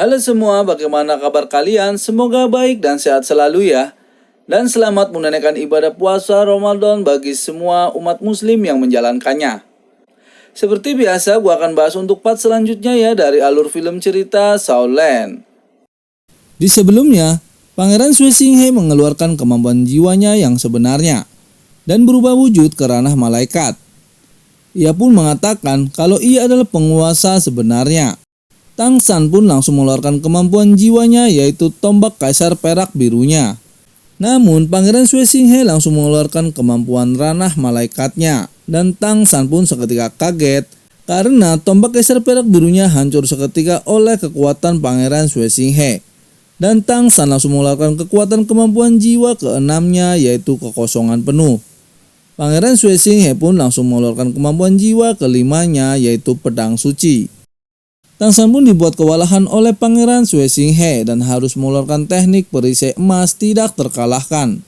Halo semua, bagaimana kabar kalian? Semoga baik dan sehat selalu ya. Dan selamat menunaikan ibadah puasa Ramadan bagi semua umat muslim yang menjalankannya. Seperti biasa, gua akan bahas untuk part selanjutnya ya dari alur film cerita Shaoland. Di sebelumnya, Pangeran Sui Xinghe mengeluarkan kemampuan jiwanya yang sebenarnya dan berubah wujud ke ranah malaikat. Ia pun mengatakan kalau ia adalah penguasa sebenarnya. Tang San pun langsung mengeluarkan kemampuan jiwanya, yaitu tombak kaisar perak birunya. Namun Pangeran Sui Xinghe langsung mengeluarkan kemampuan ranah malaikatnya, dan Tang San pun seketika kaget karena tombak kaisar perak birunya hancur seketika oleh kekuatan Pangeran Sui Xinghe. Dan Tang San langsung mengeluarkan kekuatan kemampuan jiwa keenamnya, yaitu kekosongan penuh. Pangeran Sui Xinghe pun langsung mengeluarkan kemampuan jiwa kelimanya, yaitu pedang suci. Tang San pun dibuat kewalahan oleh Pangeran Sui Xinghe dan harus mengeluarkan teknik perisai emas tidak terkalahkan.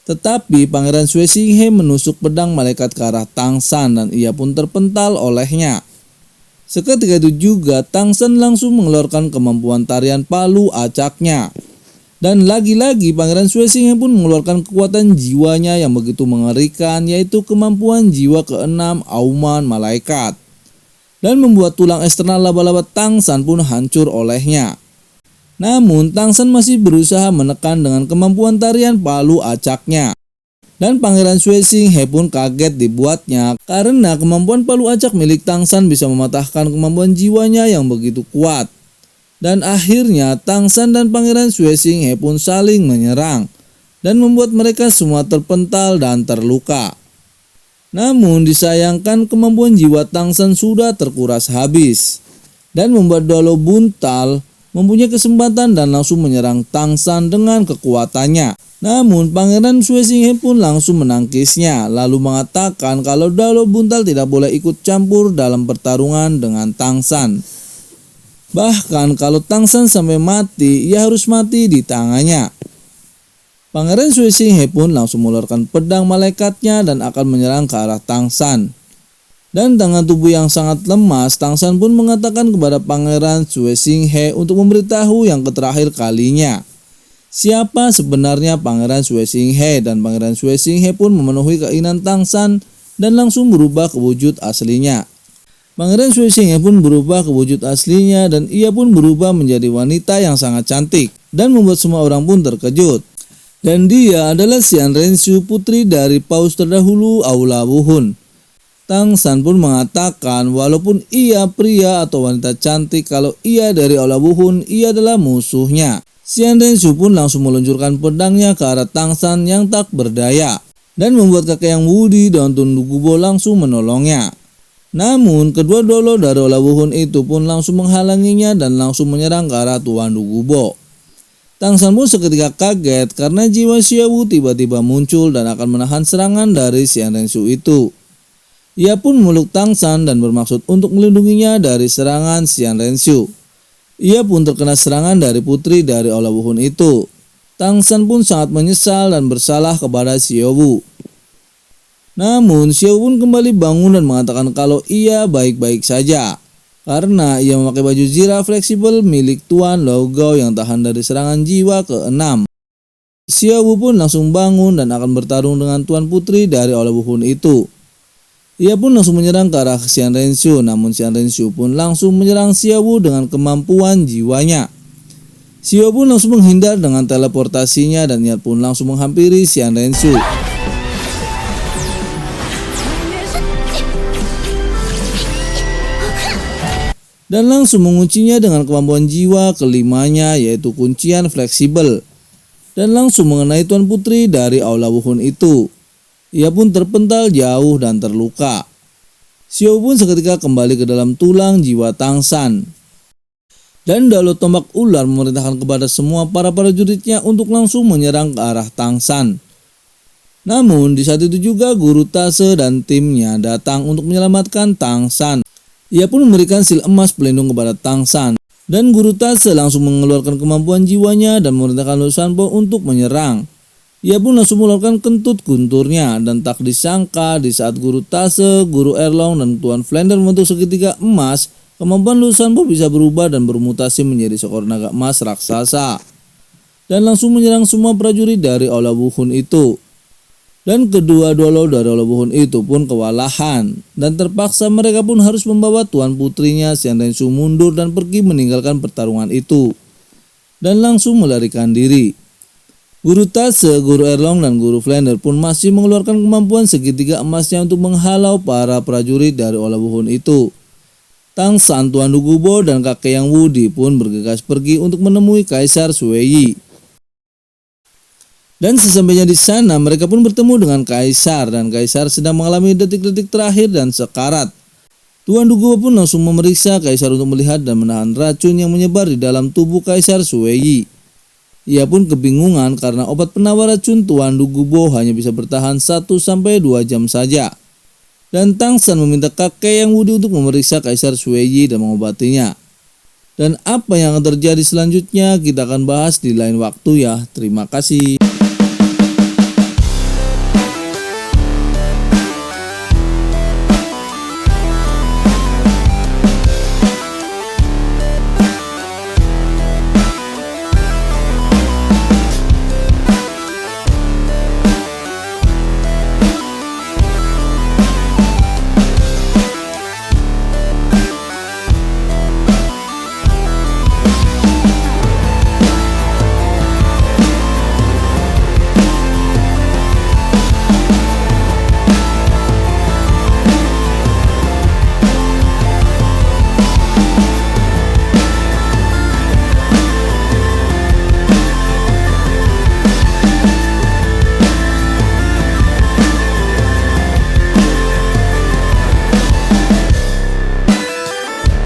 Tetapi Pangeran Sui Xinghe menusuk pedang malaikat ke arah Tang San dan ia pun terpental olehnya. Seketika itu juga Tang San langsung mengeluarkan kemampuan tarian palu acaknya. Dan lagi-lagi Pangeran Sui Xinghe pun mengeluarkan kekuatan jiwanya yang begitu mengerikan, yaitu kemampuan jiwa keenam auman malaikat. Dan membuat tulang eksternal laba-laba Tang San pun hancur olehnya. Namun Tang San masih berusaha menekan dengan kemampuan tarian palu acaknya. Dan Pangeran Sui Xinghe pun kaget dibuatnya karena kemampuan palu acak milik Tang San bisa mematahkan kemampuan jiwanya yang begitu kuat. Dan akhirnya Tang San dan Pangeran Sui Xinghe pun saling menyerang dan membuat mereka semua terpental dan terluka. Namun disayangkan kemampuan jiwa Tang San sudah terkuras habis dan membuat Dalo Buntal mempunyai kesempatan dan langsung menyerang Tang San dengan kekuatannya. Namun Pangeran Sui Xinghe pun langsung menangkisnya lalu mengatakan kalau Dalo Buntal tidak boleh ikut campur dalam pertarungan dengan Tang San. Bahkan kalau Tang San sampai mati, ia harus mati di tangannya. Pangeran Sui Xinghe pun langsung mengeluarkan pedang malaikatnya dan akan menyerang ke arah Tang San. Dan dengan tubuh yang sangat lemas, Tang San pun mengatakan kepada Pangeran Sui Xinghe untuk memberitahu yang terakhir kalinya siapa sebenarnya Pangeran Sui Xinghe, dan Pangeran Sui Xinghe pun memenuhi keinginan Tang San dan langsung berubah ke wujud aslinya. Pangeran Sui Xinghe pun berubah ke wujud aslinya dan ia pun berubah menjadi wanita yang sangat cantik dan membuat semua orang pun terkejut. Dan dia adalah Xian Renxiu, putri dari paus terdahulu Aula Wuhun. Tang San pun mengatakan walaupun ia pria atau wanita cantik, kalau ia dari Aula Wuhun, ia adalah musuhnya. Xian Renxiu pun langsung meluncurkan pedangnya ke arah Tang San yang tak berdaya dan membuat kakek yang Wudi dan Tun Dugubo langsung menolongnya. Namun kedua dolo dari Aula Wuhun itu pun langsung menghalanginya dan langsung menyerang ke arah Tuan Dugubo. Tang San pun seketika kaget karena jiwa Xiaowu tiba-tiba muncul dan akan menahan serangan dari Xian Renxiu itu. Ia pun memeluk Tang San dan bermaksud untuk melindunginya dari serangan Xian Renxiu. Ia pun terkena serangan dari putri dari Aula Wuhun itu. Tang San pun sangat menyesal dan bersalah kepada Xiaowu. Namun Xiaowu pun kembali bangun dan mengatakan kalau ia baik-baik saja, karena ia memakai baju zirah fleksibel milik Tuan Lao Gao yang tahan dari serangan jiwa ke-6. Xiaowu pun langsung bangun dan akan bertarung dengan Tuan Putri dari Aula Wuhun itu. Ia pun langsung menyerang ke arah Xian Renxiu, namun Xian Renxiu pun langsung menyerang Xiaowu dengan kemampuan jiwanya. Xiaowu pun langsung menghindar dengan teleportasinya dan ia pun langsung menghampiri Xian Renxiu. Dan langsung menguncinya dengan kemampuan jiwa kelimanya, yaitu kuncian fleksibel, dan langsung mengenai Tuan Putri dari Aula Wuhun itu. Ia pun terpental jauh dan terluka. Xiaowu pun seketika kembali ke dalam tulang jiwa Tang San. Dan Dalo Tombak Ular memerintahkan kepada semua para prajuritnya untuk langsung menyerang ke arah Tang San. Namun di saat itu juga Guru Tase dan timnya datang untuk menyelamatkan Tang San. Ia pun memberikan sil emas pelindung kepada Tang San. Dan Guru Tase langsung mengeluarkan kemampuan jiwanya dan memerintahkan Lu Shanpo untuk menyerang. Ia pun langsung mengeluarkan kentut gunturnya dan tak disangka di saat Guru Tase, Guru Erlong dan Tuan Flander membentuk segitiga emas, kemampuan Lu Sanpo bisa berubah dan bermutasi menjadi seekor naga emas raksasa dan langsung menyerang semua prajurit dari Aula Wuhun itu. Dan kedua-dua Lord dari Aula Wuhun itu pun kewalahan dan terpaksa mereka pun harus membawa tuan putrinya Xian Renshu mundur dan pergi meninggalkan pertarungan itu dan langsung melarikan diri. Guru Tase, Guru Erlong, dan Guru Flander pun masih mengeluarkan kemampuan segitiga emasnya untuk menghalau para prajurit dari Aula Wuhun itu. Tang San, Tuan Dugubo, dan kakek yang Wudi pun bergegas pergi untuk menemui Kaisar Sui. Dan sesampainya di sana, mereka pun bertemu dengan Kaisar, dan Kaisar sedang mengalami detik-detik terakhir dan sekarat. Tuan Dugubo pun langsung memeriksa Kaisar untuk melihat dan menahan racun yang menyebar di dalam tubuh Kaisar Sui. Ia pun kebingungan karena obat penawar racun Tuan Dugubo hanya bisa bertahan 1-2 jam saja. Dan Tang San meminta kakek yang Wudi untuk memeriksa Kaisar Sui dan mengobatinya. Dan apa yang akan terjadi selanjutnya kita akan bahas di lain waktu ya. Terima kasih.